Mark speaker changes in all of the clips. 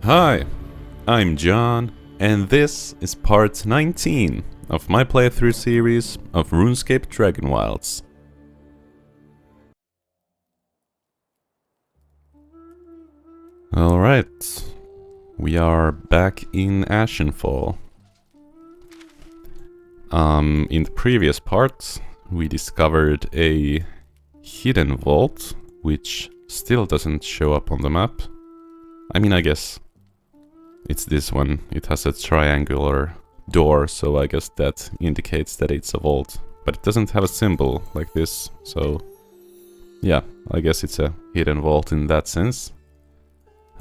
Speaker 1: Hi, I'm John, and this is part 19 of my playthrough series of RuneScape Dragonwilds. Alright, we are back in Ashenfall. In the previous part, we discovered a hidden vault, which still doesn't show up on the map. I mean, I guess it's this one. It has a triangular door, so I guess that indicates that it's a vault. But it doesn't have a symbol like this, so yeah, I guess it's a hidden vault in that sense.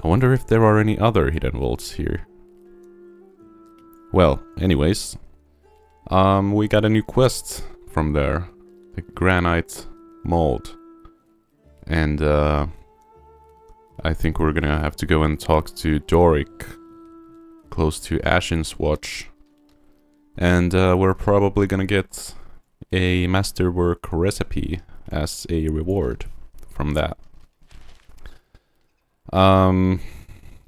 Speaker 1: I wonder if there are any other hidden vaults here. Well, anyways, we got a new quest from there, the Granite Mold. And I think we're gonna have to go and talk to Doric, close to Ashen's Watch. And we're probably gonna get a masterwork recipe as a reward from that.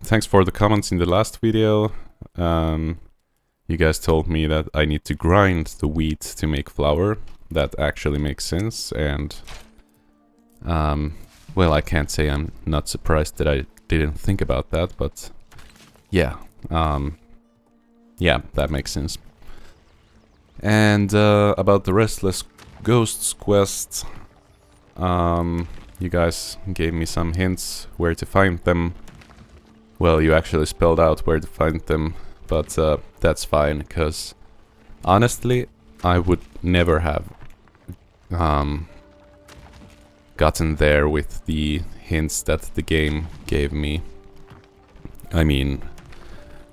Speaker 1: Thanks for the comments in the last video. You guys told me that I need to grind the wheat to make flour. That actually makes sense, and well, I can't say I'm not surprised that I didn't think about that, but yeah, yeah, that makes sense. And about the Restless Ghosts quest, you guys gave me some hints where to find them. Well, you actually spelled out where to find them, but that's fine, because honestly, I would never have gotten there with the hints that the game gave me. I mean,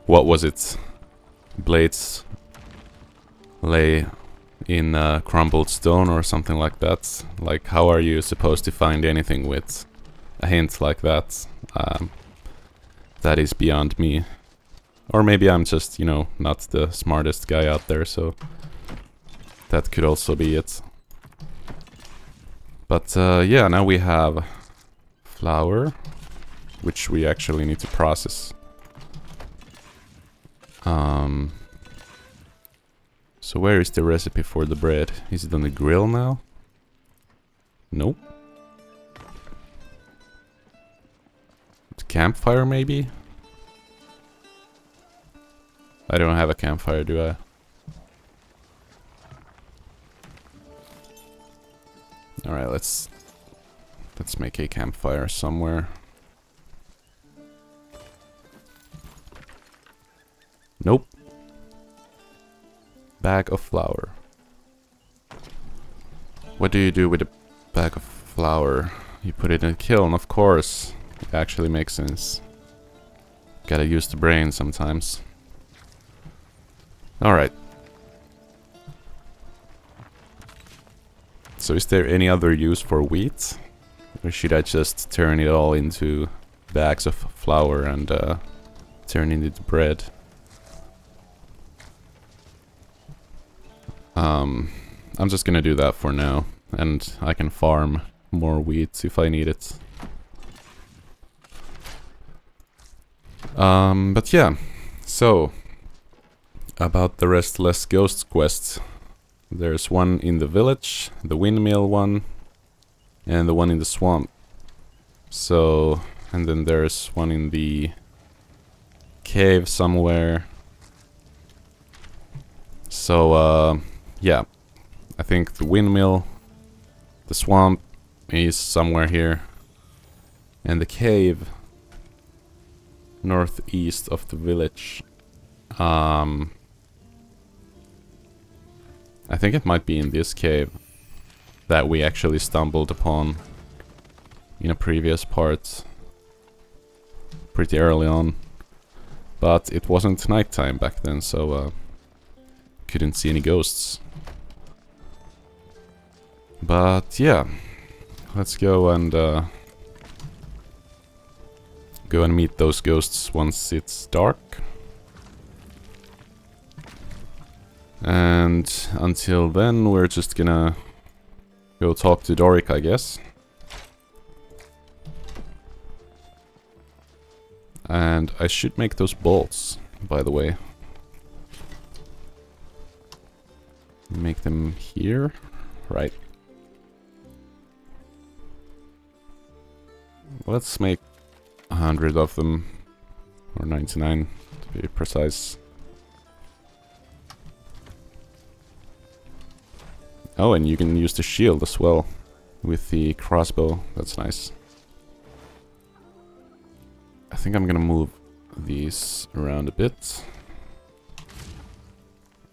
Speaker 1: what was it? Blades lay in crumbled stone or something like that. Like, how are you supposed to find anything with a hint like that? That is beyond me. Or maybe I'm just, you know, not the smartest guy out there, so that could also be it. But yeah, now we have flour, which we actually need to process. So where is the recipe for the bread? Is it on the grill now? Nope. Campfire maybe? I don't have a campfire, do I? Alright, let's make a campfire somewhere. Nope. Bag of flour. What do you do with a bag of flour? You put it in a kiln, of course. It actually makes sense. Gotta use the brain sometimes. Alright. So is there any other use for wheat? Or should I just turn it all into bags of flour and turn it into bread? I'm just gonna do that for now, and I can farm more wheat if I need it. But yeah, so about the Restless Ghosts quest. There's one in the village, the windmill one, and the one in the swamp. So, and then there's one in the cave somewhere. So, yeah, I think the windmill, the swamp is somewhere here, and the cave northeast of the village. I think it might be in this cave that we actually stumbled upon in a previous part pretty early on. But it wasn't nighttime back then, so couldn't see any ghosts. But yeah, let's go and meet those ghosts once it's dark. And until then, we're just gonna go talk to Doric, I guess. And I should make those bolts, by the way. Make them here. Right. Let's make 100 of them. Or 99 to be precise. Oh, and you can use the shield as well with the crossbow. That's nice. I think I'm gonna move these around a bit.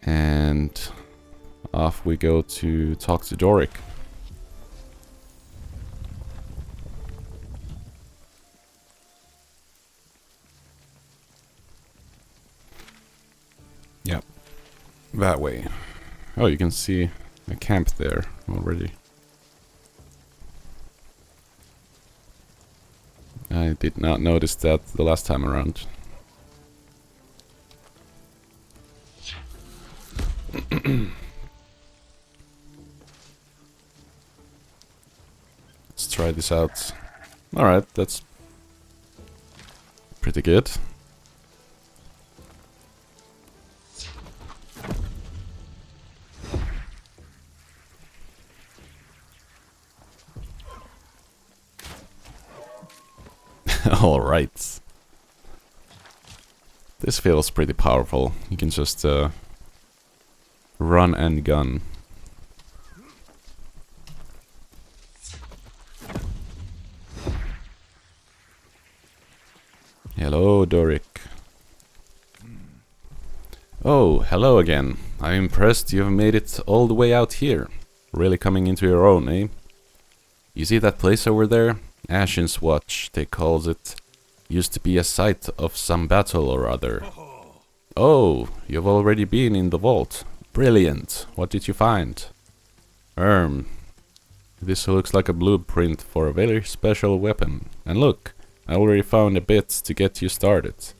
Speaker 1: And off we go to talk to Doric. Yep, that way. Oh, you can see a camp there already. I did not notice that the last time around. Let's try this out. Alright, that's pretty good. Alright. This feels pretty powerful. You can just run and gun. Hello, Doric. Oh, hello again. I'm impressed you have made it all the way out here. Really coming into your own, eh? You see that place over there? Ashen's Watch, they calls it. Used to be a site of some battle or other. Oh, you've already been in the vault. Brilliant. What did you find? This looks like a blueprint for a very special weapon. And look, I already found a bit to get you started.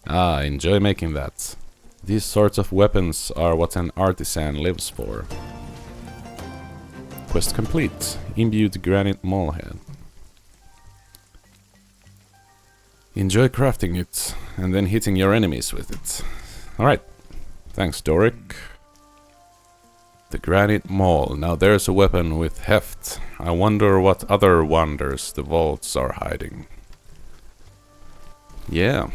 Speaker 1: Ah, enjoy making that. These sorts of weapons are what an artisan lives for. Quest complete. Imbued granite mallhead. Enjoy crafting it, and then hitting your enemies with it. Alright. Thanks, Doric. The Granite Maul. Now there's a weapon with heft. I wonder what other wonders the vaults are hiding. Yeah.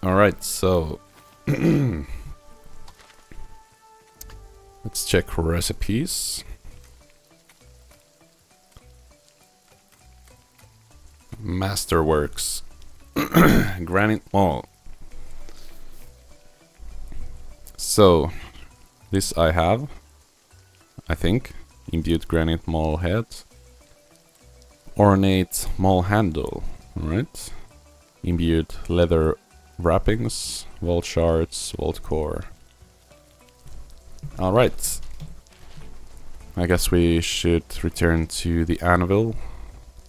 Speaker 1: Alright, so... let's check recipes. Masterworks. Granite Maul. So, this I have, I think. Imbued Granite Maul head. Ornate Maul handle. Alright. Imbued leather wrappings. Vault shards. Vault core. Alright. I guess we should return to the anvil.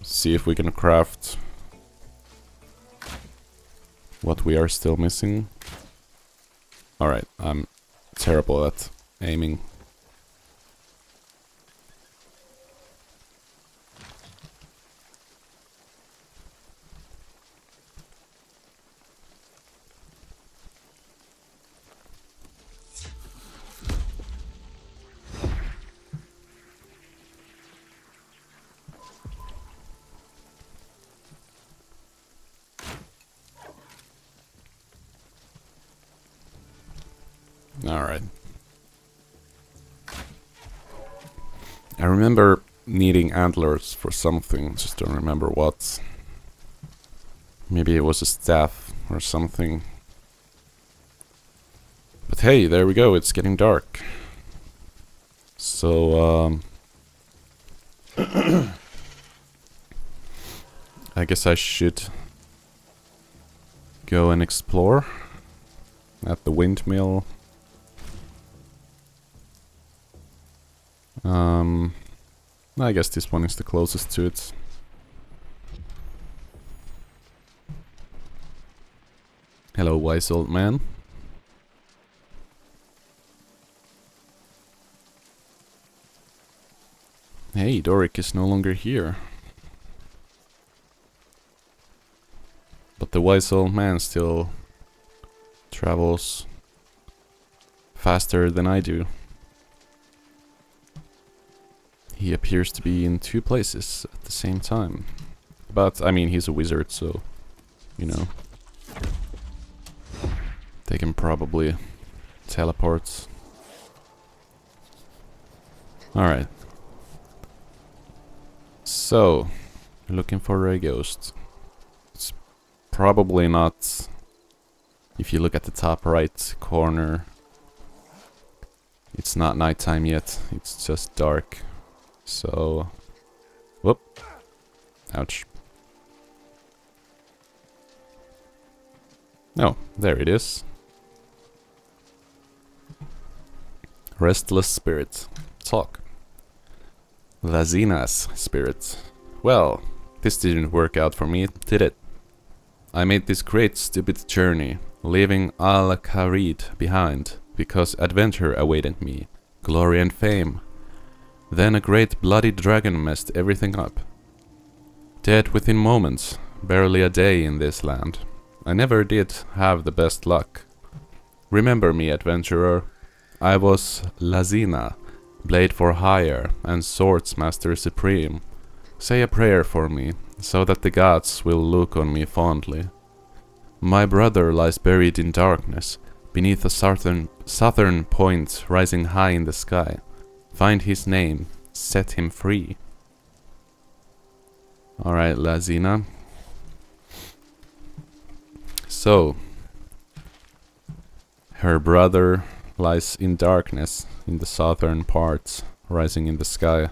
Speaker 1: See if we can craft what we are still missing. Alright, I'm terrible at aiming. Alright. I remember needing antlers for something, just don't remember what. Maybe it was a staff or something. But hey, there we go, it's getting dark. So, I guess I should go and explore at the windmill. I guess this one is the closest to it. Hello, wise old man. Hey, Doric is no longer here. the wise old man still travels faster than I do. He appears to be in 2 places at the same time. But, I mean, he's a wizard, so, you know. They can probably teleport. Alright. So, looking for a ghost. It's probably not... If you look at the top right corner, it's not nighttime yet, it's just dark. So... Whoop. Ouch. Oh, there it is. Restless spirit. Talk. Lazina's spirit. Well, this didn't work out for me, did it? I made this great stupid journey, leaving Al-Kharid behind, because adventure awaited me, glory and fame. Then a great bloody dragon messed everything up. Dead within moments, barely a day in this land. I never did have the best luck. Remember me, adventurer. I was Lazina, blade for hire and swords master supreme. Say a prayer for me, so that the gods will look on me fondly. My brother lies buried in darkness, beneath a southern point rising high in the sky. Find his name, set him free. Alright, Lazina. So, her brother lies in darkness in the southern part, rising in the sky.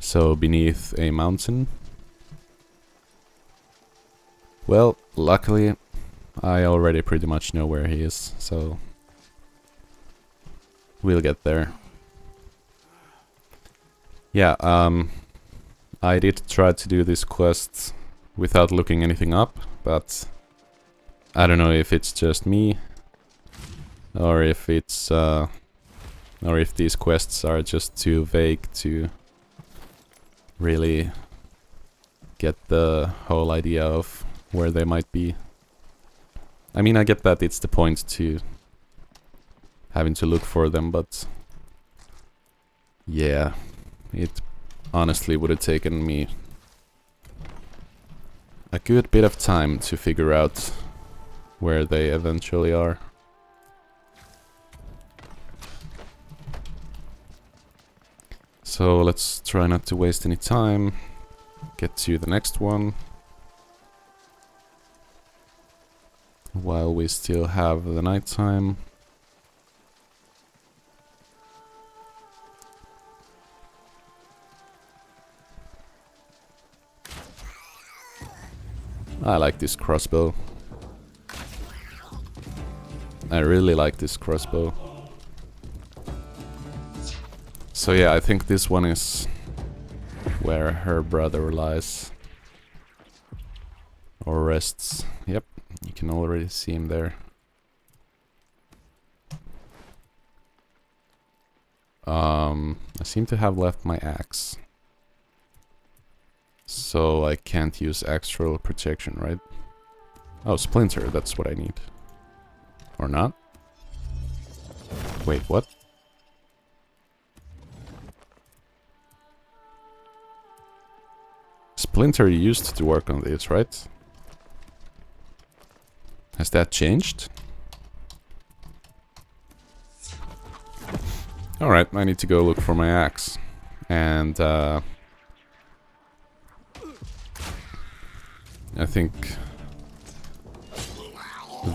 Speaker 1: So, beneath a mountain. Well, luckily, I already pretty much know where he is, so we'll get there. Yeah, I did try to do this quest without looking anything up, but I don't know if it's just me, or if it's, or if these quests are just too vague to really get the whole idea of where they might be. I mean, I get that it's the point to having to look for them, but yeah, it honestly would have taken me a good bit of time to figure out where they eventually are. So let's try not to waste any time. Get to the next one while we still have the nighttime. I like this crossbow. I really like this crossbow. So yeah, I think this one is where her brother lies. Or rests. Yep, you can already see him there. I seem to have left my axe. So I can't use astral protection, right? Oh, splinter, that's what I need. Or not? Wait, what? Splinter used to work on this, right? Has that changed? Alright, I need to go look for my axe. And I think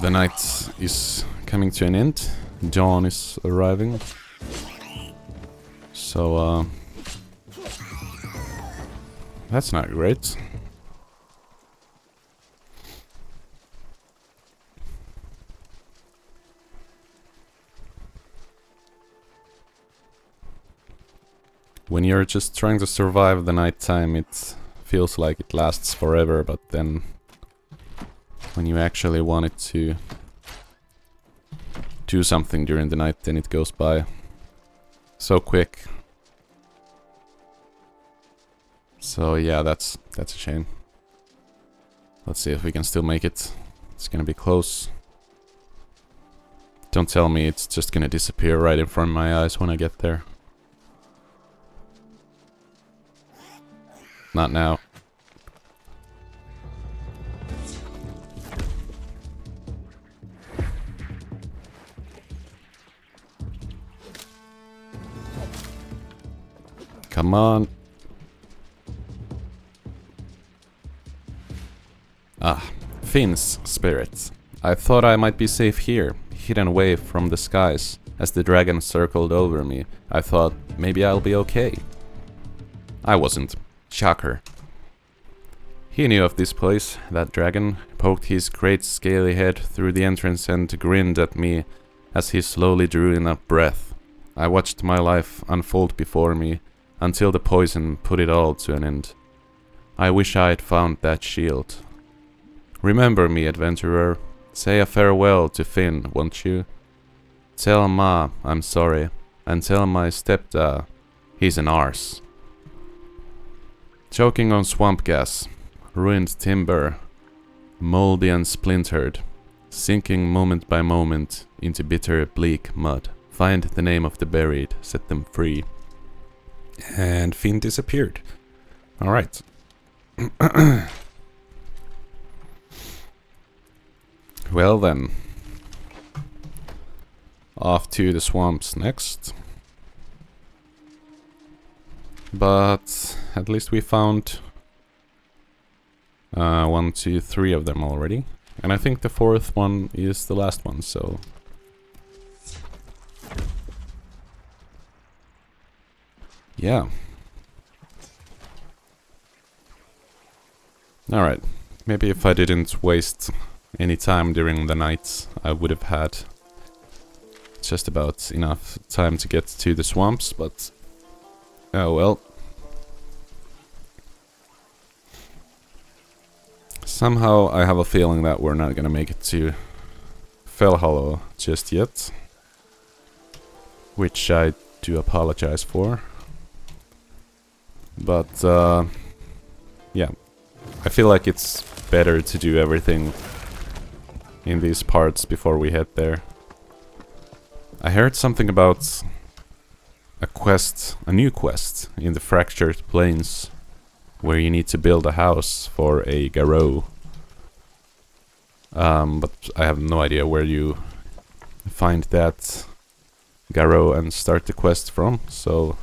Speaker 1: the night is coming to an end. Dawn is arriving. So, that's not great. When you're just trying to survive the nighttime, it feels like it lasts forever, but then when you actually want it to do something during the night, then it goes by so quick. So yeah, that's a shame. Let's see if we can still make it. It's gonna be close. Don't tell me it's just gonna disappear right in front of my eyes when I get there. Not now. Come on. Ah, Finn's spirit. I thought I might be safe here, hidden away from the skies. As the dragon circled over me, I thought maybe I'll be okay. I wasn't. Shocker. He knew of this place. That dragon poked his great scaly head through the entrance and grinned at me as he slowly drew in a breath. I watched my life unfold before me until the poison put it all to an end. I wish I had found that shield. Remember me, adventurer. Say a farewell to Finn, won't you? Tell Ma I'm sorry, and tell my stepdad he's an arse. Choking on swamp gas, ruined timber, moldy and splintered, sinking moment by moment into bitter, bleak mud. Find the name of the buried, set them free. And Finn disappeared. Alright. Well then. Off to the swamps next. But at least we found 1, 2, 3 of them already. And I think the 4th one is the last one, so... yeah. Alright. Maybe if I didn't waste any time during the night, I would have had just about enough time to get to the swamps, but... oh well. Somehow I have a feeling that we're not gonna make it to Fell Hollow just yet. Which I do apologize for. But, yeah. I feel like it's better to do everything in these parts before we head there. I heard something about a new quest in the Fractured Plains, where you need to build a house for a Garou. But I have no idea where you find that Garou and start the quest from, so...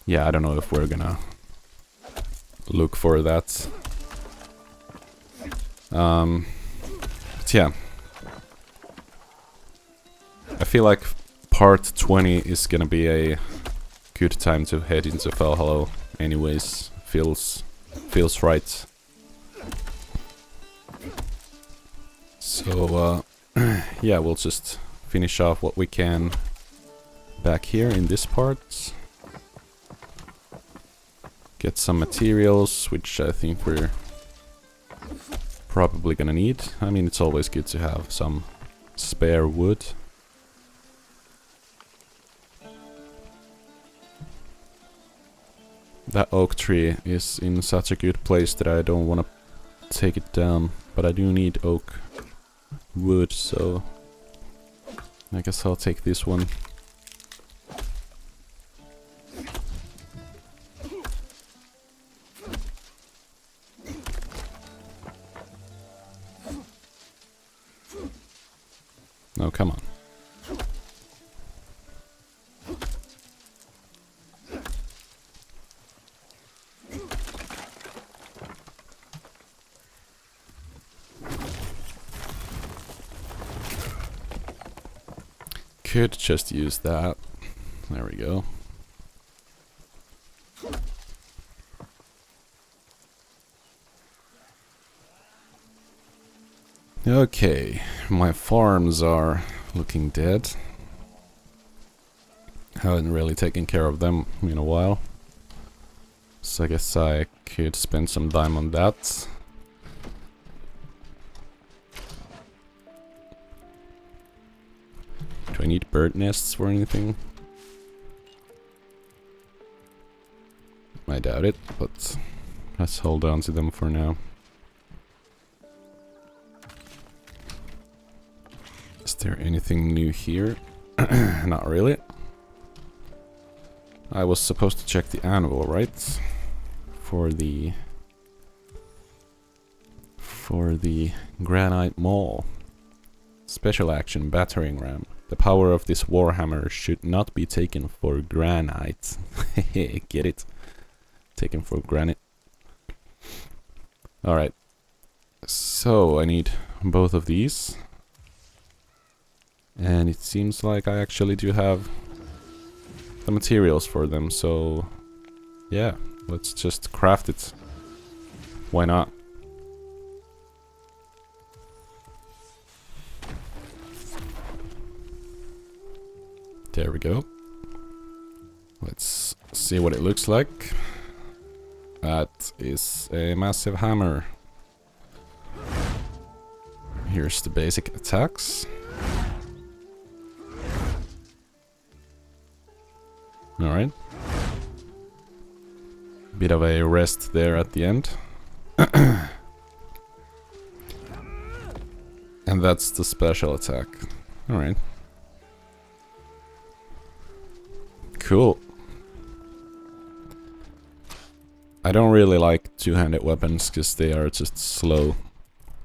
Speaker 1: yeah, I don't know if we're gonna look for that. But yeah. I feel like part 20 is gonna be a good time to head into Fell Hollow anyways. Feels right. So, yeah, we'll just finish off what we can back here in this part. Get some materials, which I think we're probably gonna need. I mean, it's always good to have some spare wood. That oak tree is in such a good place that I don't want to take it down, but I do need oak wood, so I guess I'll take this one. Oh, come on. Could just use that. There we go. Okay, my farms are looking dead. Haven't really taken care of them in a while. So I guess I could spend some time on that. Do I need bird nests for anything? I doubt it, but let's hold on to them for now. there anything new here? Not really. I was supposed to check the anvil, right? For the granite maul. Special action battering ram. The power of this warhammer should not be taken for granite. Get it? Taken for granite. Alright. So I need both of these. And it seems like I actually do have the materials for them, so yeah, let's just craft it. Why not? There we go. Let's see what it looks like. That is a massive hammer. Here's the basic attacks. Alright. Bit of a rest there at the end. And that's the special attack. Alright. Cool. I don't really like two-handed weapons because they are just slow.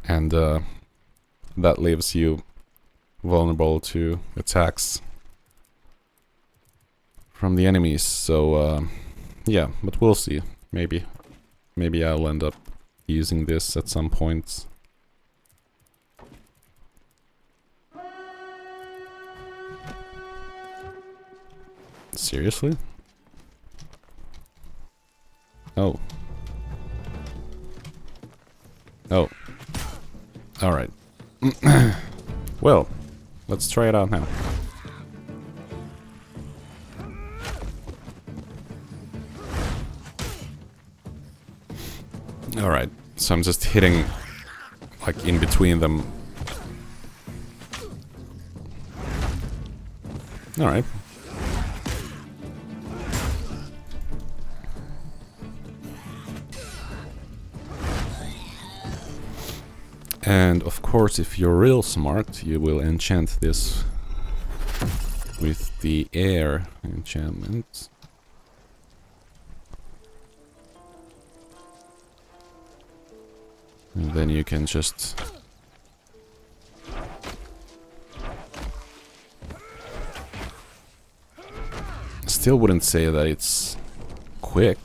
Speaker 1: And that leaves you vulnerable to attacks from the enemies, so yeah, but we'll see. Maybe I'll end up using this at some point. Seriously? Oh. Oh. Alright. Well, let's try it out now. Alright, so I'm just hitting like in between them. Alright. And of course, if you're real smart, you will enchant this with the air enchantment. And then you can just still wouldn't say that it's quick.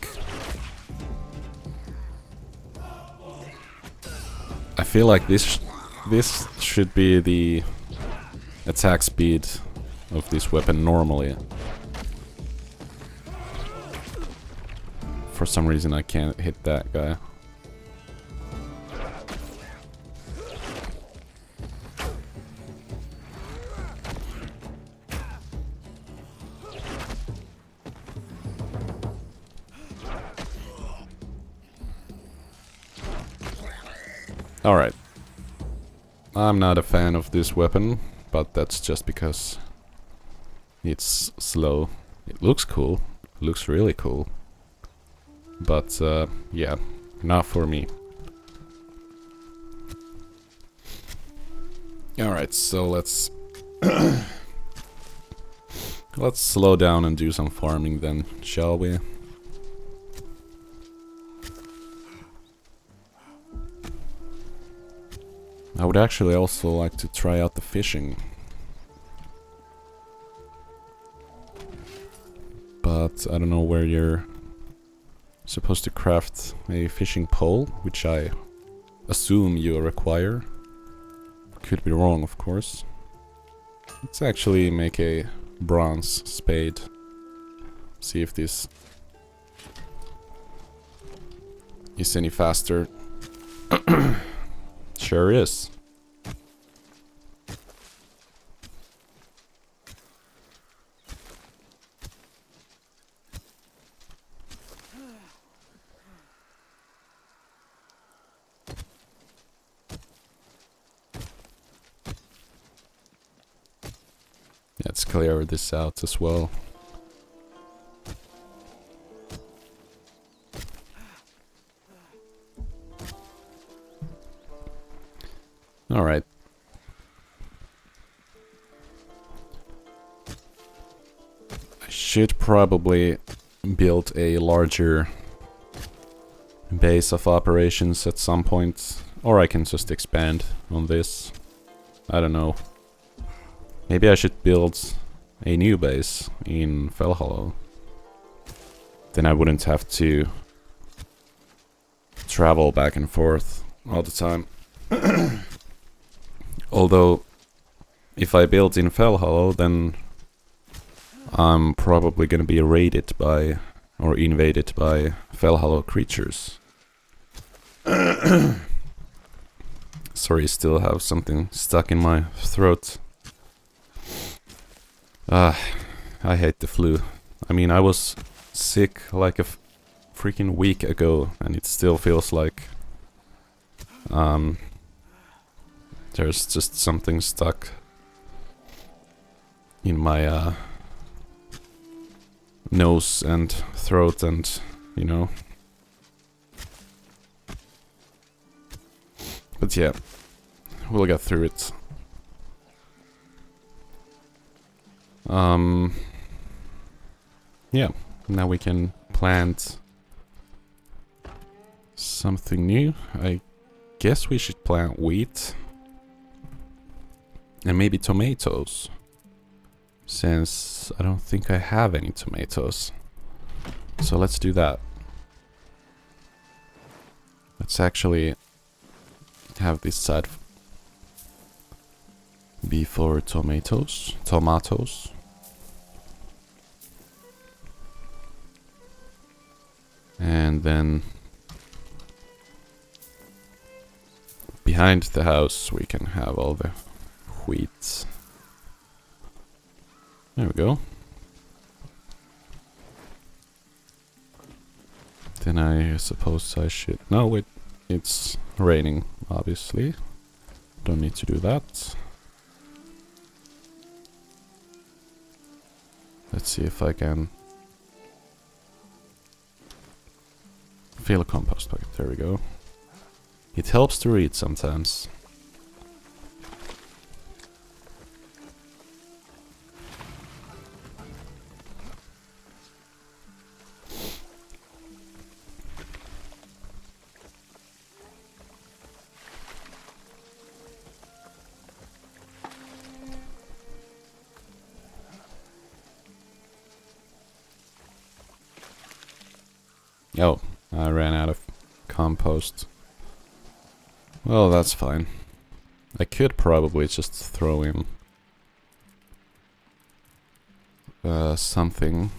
Speaker 1: I feel like this should be the attack speed of this weapon normally. For some reason I can't hit that guy. Alright. I'm not a fan of this weapon, but that's just because it's slow. It looks cool. It looks really cool. But, yeah, not for me. Alright, so let's... let's slow down and do some farming then, shall we? I would actually also like to try out the fishing. But I don't know where you're supposed to craft a fishing pole, which I assume you require. Could be wrong, of course. Let's actually make a bronze spade. See if this is any faster. Sure is. Let's clear this out as well. Alright. should probably build a larger base of operations at some point. Or I can just expand on this. I don't know. Maybe I should build a new base in Fellhollow. Then I wouldn't have to travel back and forth all the time. Although, if I build in Fellhollow, then I'm probably gonna be raided by, or invaded by, Fellhollow creatures. Sorry, still have something stuck in my throat. I hate the flu. I mean, I was sick like a freaking week ago, and it still feels like there's just something stuck in my nose and throat, and you know. But yeah, we'll get through it. Yeah, now we can plant something new. I guess we should plant wheat. And maybe tomatoes. Since I don't think I have any tomatoes. So let's do that. Let's actually have this side be for tomatoes. And then behind the house we can have all the wheat. There we go. Then I suppose I should... No, wait. It's raining, obviously. Don't need to do that. Let's see if I can fill a compost bucket. There we go. It helps to read sometimes. Oh, I ran out of compost. Well, that's fine. I could probably just throw in something.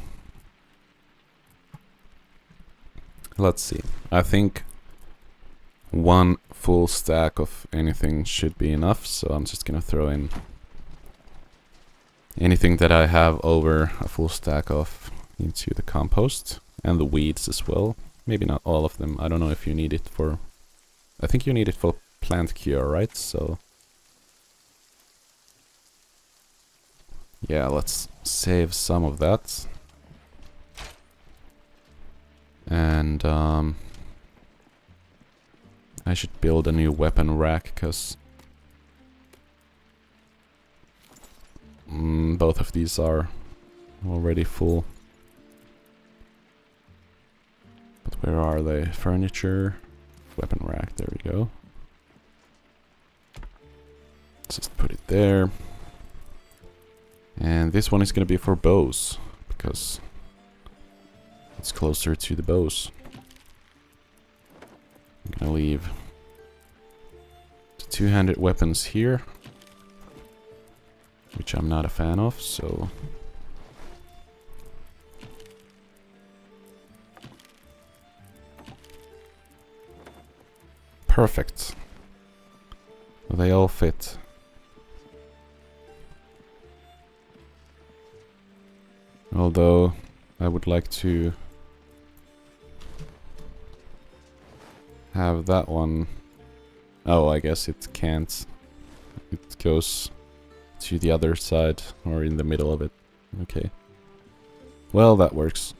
Speaker 1: Let's see. I think one full stack of anything should be enough, so I'm just gonna throw in anything that I have over a full stack of into the compost. And the weeds as well. Maybe not all of them. I don't know if you need it for... I think you need it for plant cure, right? So... yeah, let's save some of that. And I should build a new weapon rack, because both of these are already full. But where are they? Furniture, weapon rack, there we go. Let's just put it there. And this one is gonna be for bows, because it's closer to the bows. I'm gonna leave the two-handed weapons here, which I'm not a fan of, so... perfect. They all fit. Although I would like to have that one. Oh, I guess it can't. It goes to the other side or in the middle of it. Okay. Well, that works.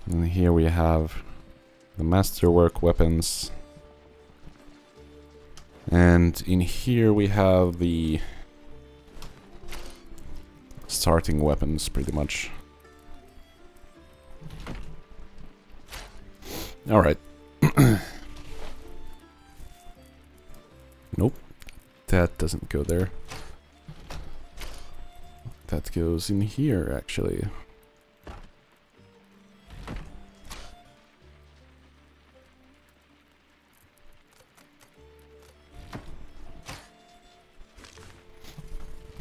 Speaker 1: And here we have the masterwork weapons. And in here we have the starting weapons, pretty much. Alright. Nope. That doesn't go there. That goes in here, actually.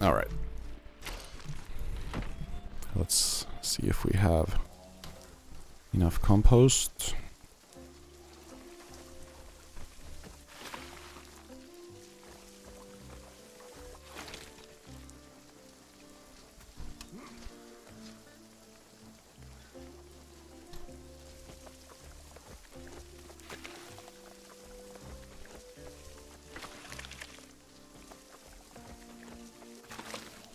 Speaker 1: Alright. Let's see if we have enough compost.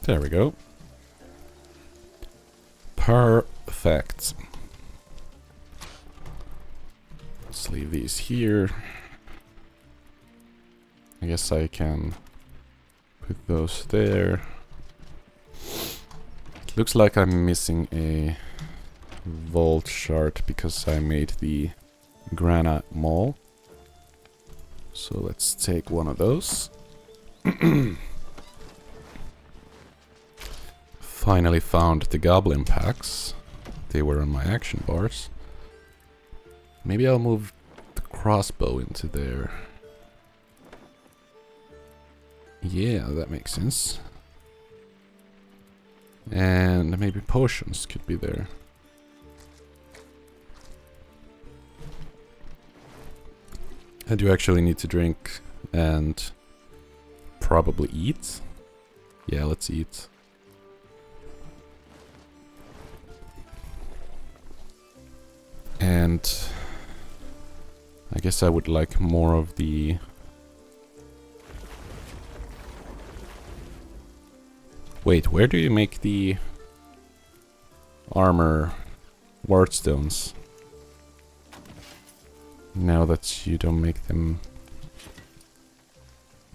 Speaker 1: There we go. Perfect. Let's leave these here. I guess I can put those there. It looks like I'm missing a vault shard because I made the granite mall. So let's take one of those. Finally found the goblin packs. They were on my action bars. Maybe I'll move the crossbow into there. Yeah, that makes sense. And maybe potions could be there. I do actually need to drink and probably eat. Yeah, let's eat. And I guess I would like more of the... Wait, where do you make the armor wardstones? Now that you don't make them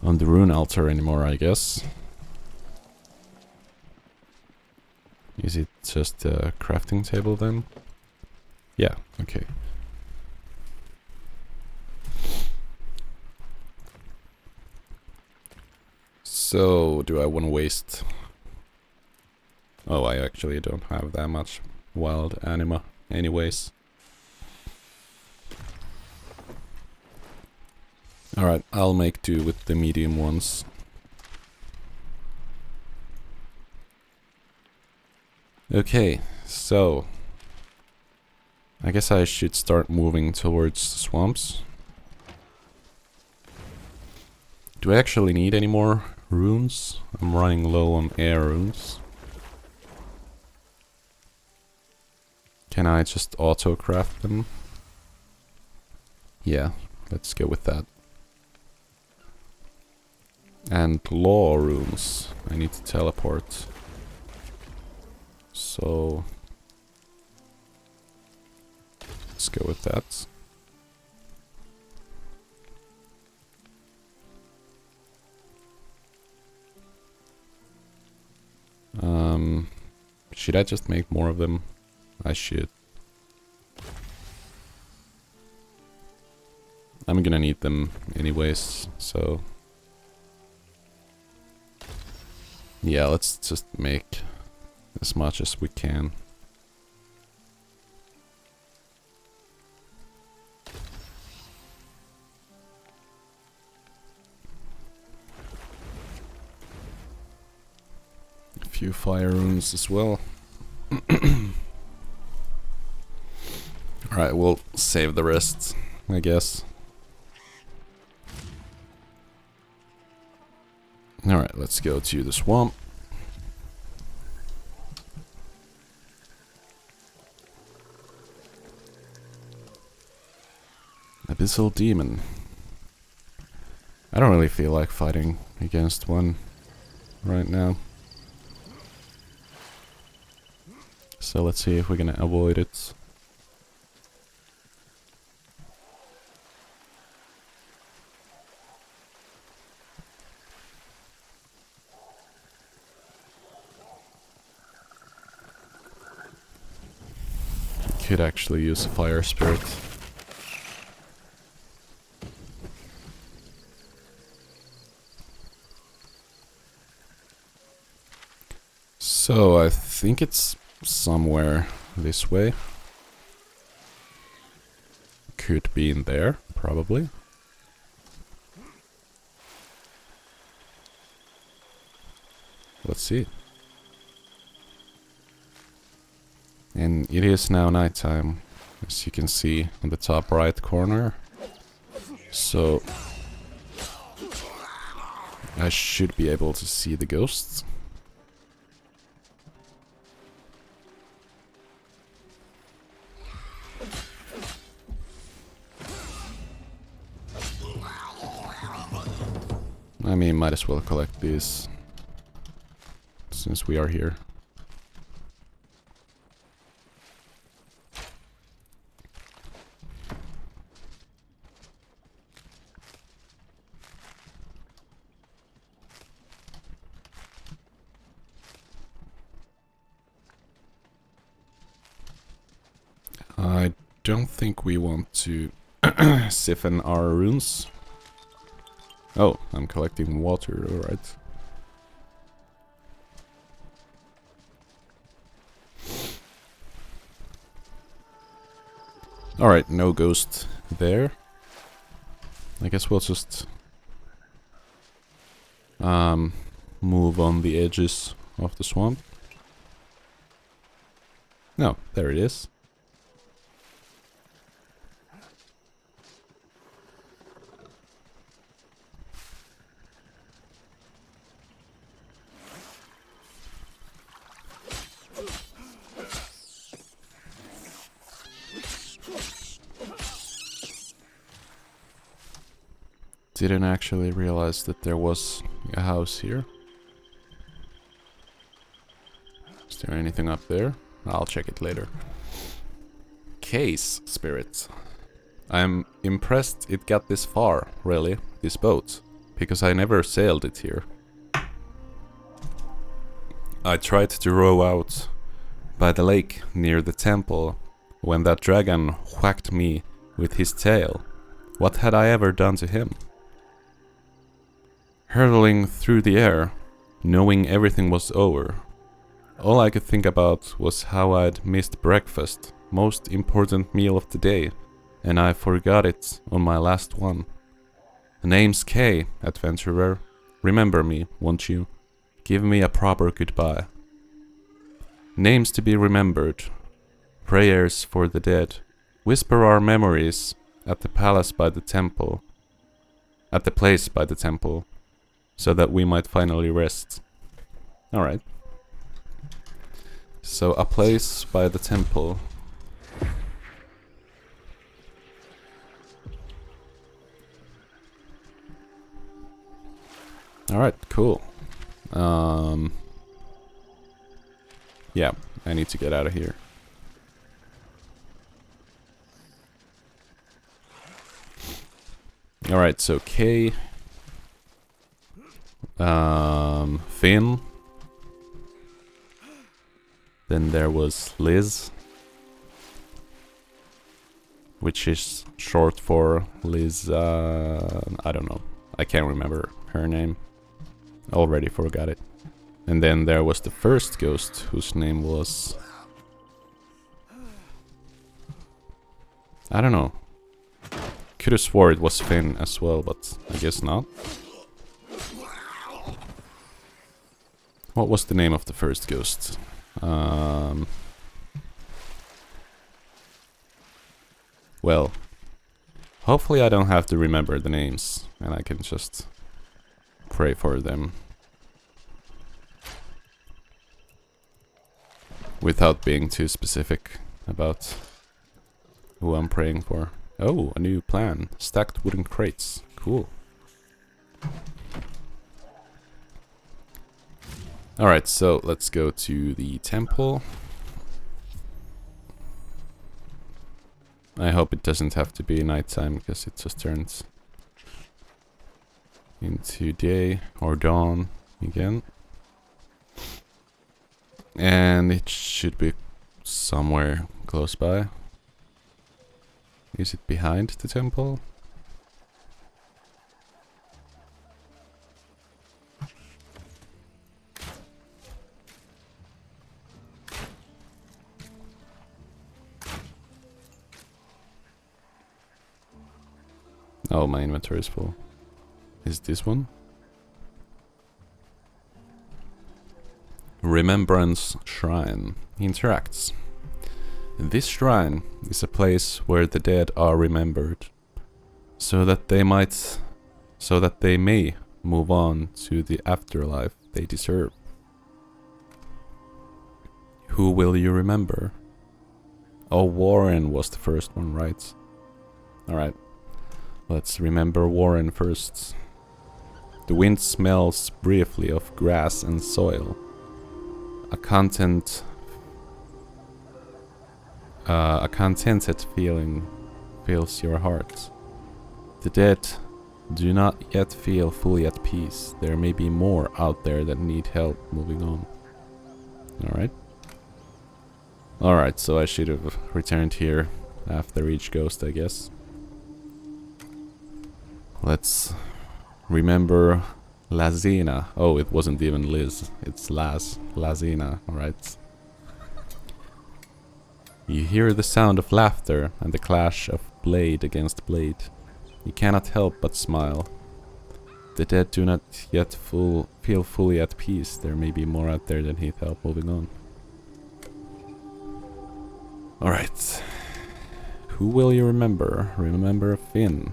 Speaker 1: on the rune altar anymore, I guess. Is it just a crafting table then? Yeah, okay. So, do I want to waste... Oh, I actually don't have that much wild anima anyways. Alright, I'll make do with the medium ones. Okay, so... I guess I should start moving towards the swamps. Do I actually need any more runes? I'm running low on air runes. Can I just auto-craft them? Yeah, let's go with that. And law runes. I need to teleport. So... let's go with that. Should I just make more of them? I should. I'm gonna need them anyways, so... yeah, let's just make as much as we can. A few fire runes as well. Alright, we'll save the rest, I guess. Alright, let's go to the swamp. Abyssal Demon. I don't really feel like fighting against one right now. So let's see if we're gonna avoid it. Could actually use a fire spirit. So I think it's somewhere this way. Could be in there, probably. Let's see. And it is now nighttime, as you can see in the top right corner. So I should be able to see the ghosts. I mean, might as well collect these since we are here. I don't think we want to siphon our runes. Oh, I'm collecting water, alright. Alright, no ghost there. I guess we'll just move on the edges of the swamp. No, there it is. Didn't actually realize that there was a house here. Is there anything up there? I'll check it later. Case spirit. I'm impressed it got this far, really, this boat, because I never sailed it here. I tried to row out by the lake near the temple when that dragon whacked me with his tail. What had I ever done to him? Hurtling through the air, knowing everything was over. All I could think about was how I'd missed breakfast, most important meal of the day, and I forgot it on my last one. The name's Kay, adventurer. Remember me, won't you? Give me a proper goodbye. Names to be remembered. Prayers for the dead. Whisper our memories at the palace by the temple. At the place by the temple. So that we might finally rest. Alright. So, a place by the temple. Alright, cool. Yeah, I need to get out of here. Alright, so K. Finn. Then there was Liz, which is short for Liz, I don't know. I can't remember her name. Already forgot it. And then there was the first ghost, whose name was... I don't know. Could have swore it was Finn as well, but I guess not. What was the name of the first ghost? Well, hopefully I don't have to remember the names, and I can just pray for them. Without being too specific about who I'm praying for. Oh, a new plan. Stacked wooden crates. Cool. Alright, so let's go to the temple. I hope it doesn't have to be nighttime, because it just turns into day or dawn again. And it should be somewhere close by. Is it behind the temple? Oh, my inventory is full. Is this one? Remembrance Shrine interacts. This shrine is a place where the dead are remembered, so that they may move on to the afterlife they deserve. Who will you remember? Oh, Warren was the first one, right? Alright. Let's remember Warren first. The wind smells briefly of grass and soil. A contented feeling fills your heart. The dead do not yet feel fully at peace. There may be more out there that need help moving on. Alright. Alright, so I should have returned here after each ghost, I guess. Let's remember Lazina. Oh, it wasn't even Liz. It's Lazina, alright. You hear the sound of laughter and the clash of blade against blade. You cannot help but smile. The dead do not yet feel fully at peace. There may be more out there that need help moving on. Alright. Who will you remember? Remember Finn.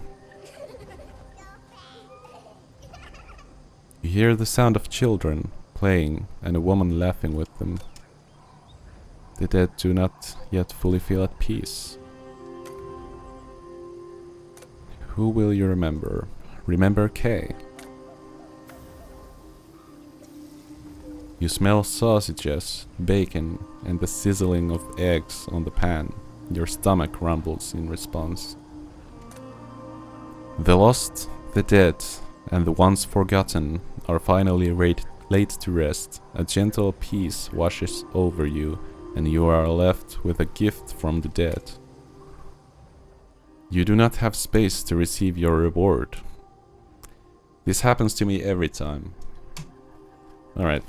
Speaker 1: You hear the sound of children playing and a woman laughing with them. The dead do not yet fully feel at peace. Who will you remember? Remember Kay. You smell sausages, bacon, and the sizzling of eggs on the pan. Your stomach rumbles in response. The lost, the dead, and the once forgotten are finally laid to rest. A gentle peace washes over you, and you are left with a gift from the dead. You do not have space to receive your reward. This happens to me every time. Alright.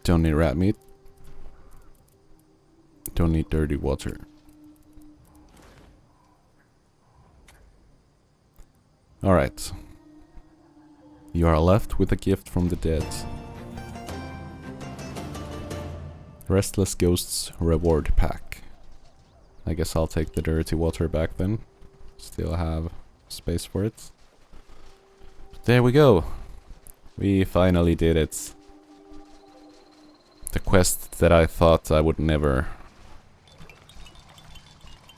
Speaker 1: Don't need rat meat. Don't need dirty water. Alright. You are left with a gift from the dead. Restless Ghosts reward pack. I guess I'll take the dirty water back then. Still have space for it. There we go. We finally did it. The quest that I thought I would never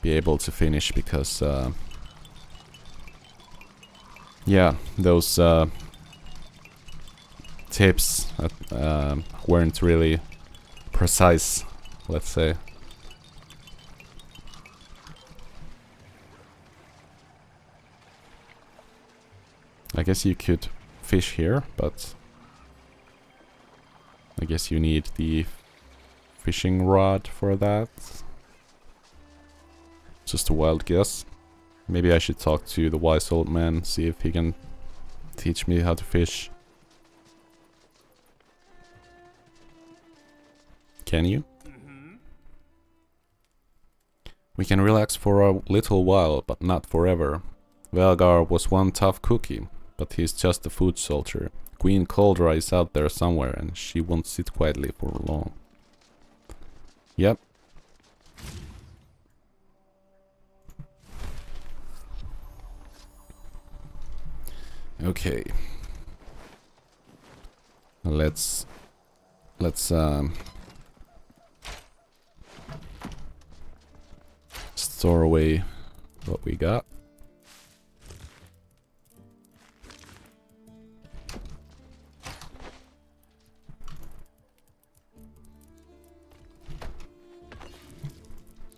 Speaker 1: be able to finish because yeah, those tips weren't really precise, let's say. I guess you could fish here, but I guess you need the fishing rod for that. Just a wild guess. Maybe I should talk to the wise old man, see if he can teach me how to fish. Can you? We can relax for a little while, but not forever. Velgar was one tough cookie, but he's just a food soldier. Queen Coldra is out there somewhere, and she won't sit quietly for long. Yep. Okay. Let's store away what we got.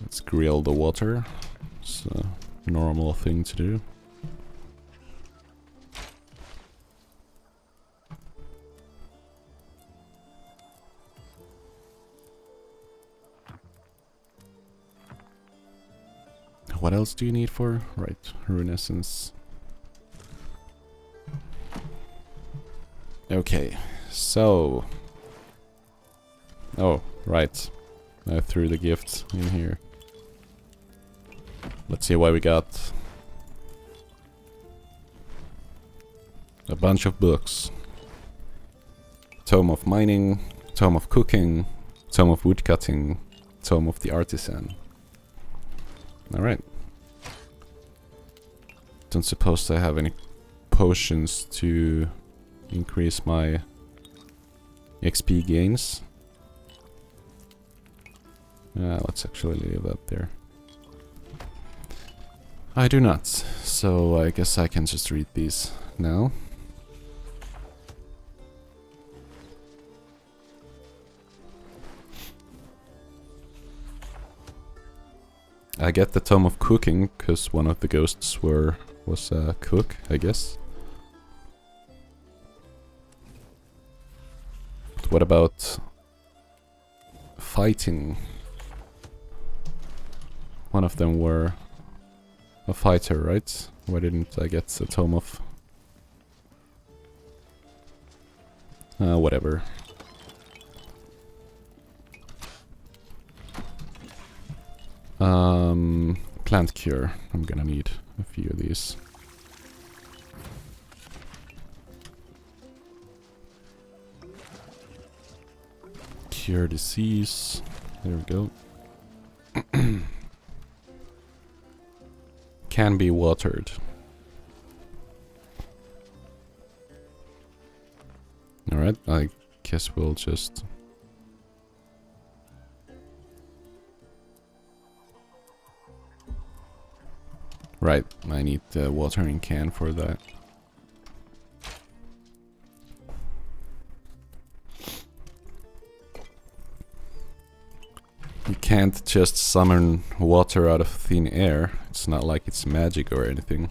Speaker 1: Let's grill the water. It's a normal thing to do. What else do you need for? Right, Rune Essence. Okay, so... Oh, right. I threw the gifts in here. Let's see what we got. A bunch of books. Tome of Mining, Tome of Cooking, Tome of Woodcutting, Tome of the Artisan. Alright. Don't suppose I have any potions to increase my XP gains. Let's actually leave that there. I do not, so I guess I can just read these now. I get the Tome of Cooking because one of the ghosts was a cook, I guess. But what about fighting? One of them were a fighter, right? Why didn't I get the Tome of... whatever. Plant cure. I'm gonna need a few of these. Cure disease. There we go. Can be watered. Alright, I guess we'll just... Right, I need the watering can for that. You can't just summon water out of thin air. It's not like it's magic or anything.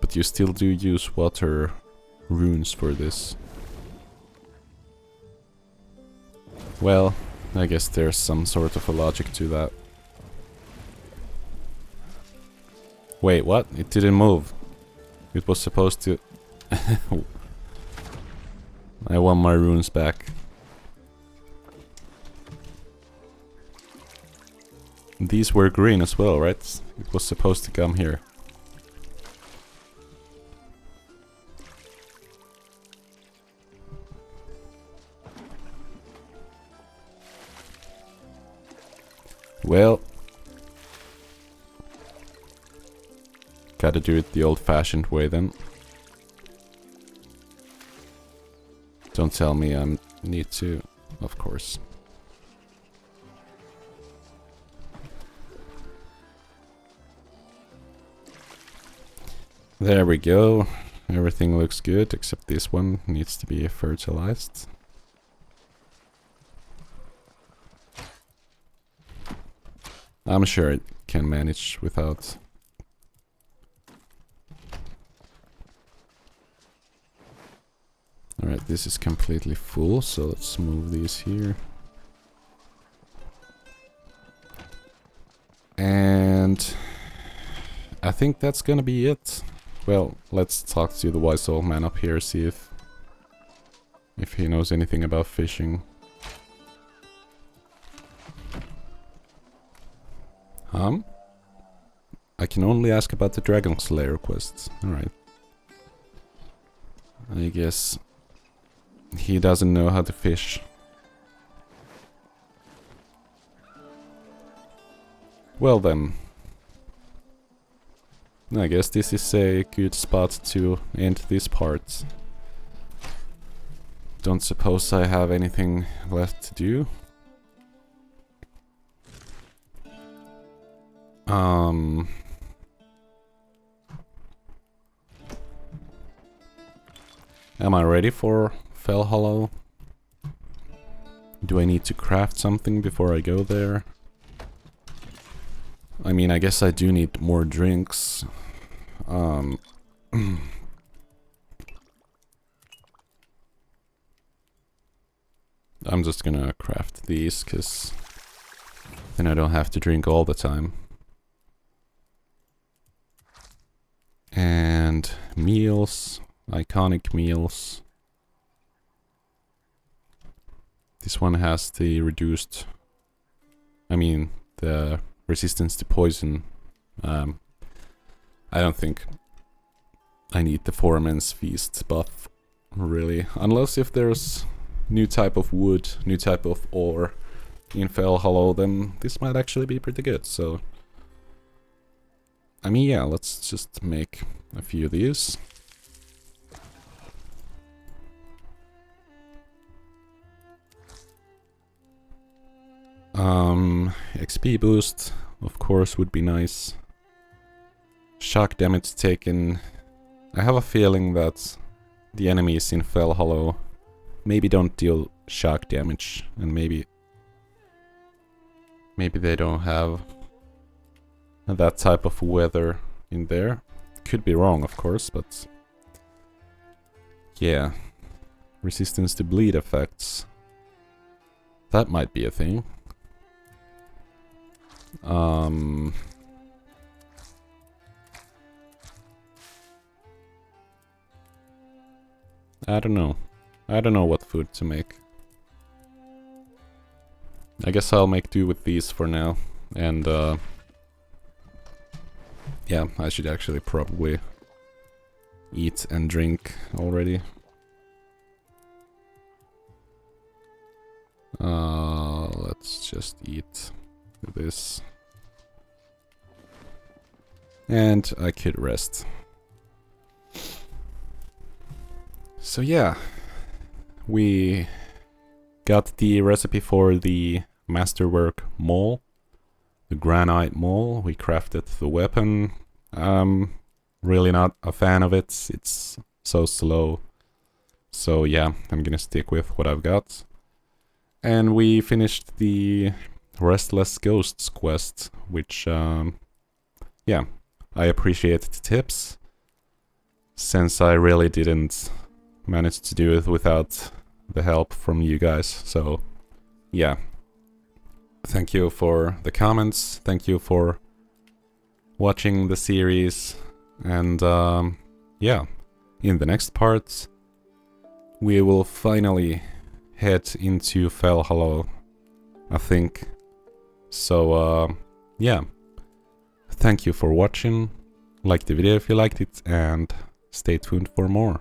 Speaker 1: But you still do use water runes for this. Well, I guess there's some sort of a logic to that. Wait, what? It didn't move. It was supposed to... I want my runes back. These were green as well, right? It was supposed to come here. Well, gotta do it the old-fashioned way then. Don't tell me I need to, of course. There we go. Everything looks good except this one needs to be fertilized. I'm sure it can manage without. Alright, this is completely full, so let's move these here. And I think that's gonna be it. Well, let's talk to the wise old man up here, see if he knows anything about fishing. I can only ask about the Dragon Slayer quests. Alright. I guess he doesn't know how to fish. Well then. I guess this is a good spot to end this part. Don't suppose I have anything left to do. Am I ready for Fell Hollow? Do I need to craft something before I go there? I mean, I guess I do need more drinks. I'm just gonna craft these, cause then I don't have to drink all the time. And meals, iconic meals. This one has the reduced... I mean, the resistance to poison. I don't think I need the Foreman's Feast buff, really. Unless if there's new type of wood, new type of ore in Fell Hollow, then this might actually be pretty good, so... I mean, yeah, let's just make a few of these. XP boost, of course, would be nice. Shock damage taken. I have a feeling that the enemies in Fell Hollow maybe don't deal shock damage, and maybe they don't have that type of weather in there. Could be wrong, of course, but yeah. Resistance to bleed effects. That might be a thing. I don't know. I don't know what food to make. I guess I'll make do with these for now. And yeah, I should actually probably eat and drink already. Let's just eat this. And I could rest. So yeah, we got the recipe for the Masterwork Maul, the Granite Maul. We crafted the weapon. Really not a fan of it. It's so slow. So yeah, I'm gonna stick with what I've got. And we finished the Restless Ghosts quest, which, yeah, I appreciate the tips, since I really didn't manage to do it without the help from you guys. So, yeah. Thank you for the comments, thank you for watching the series, and yeah, in the next part, we will finally head into Fell Hollow, I think. So, yeah. Thank you for watching, like the video if you liked it, and stay tuned for more.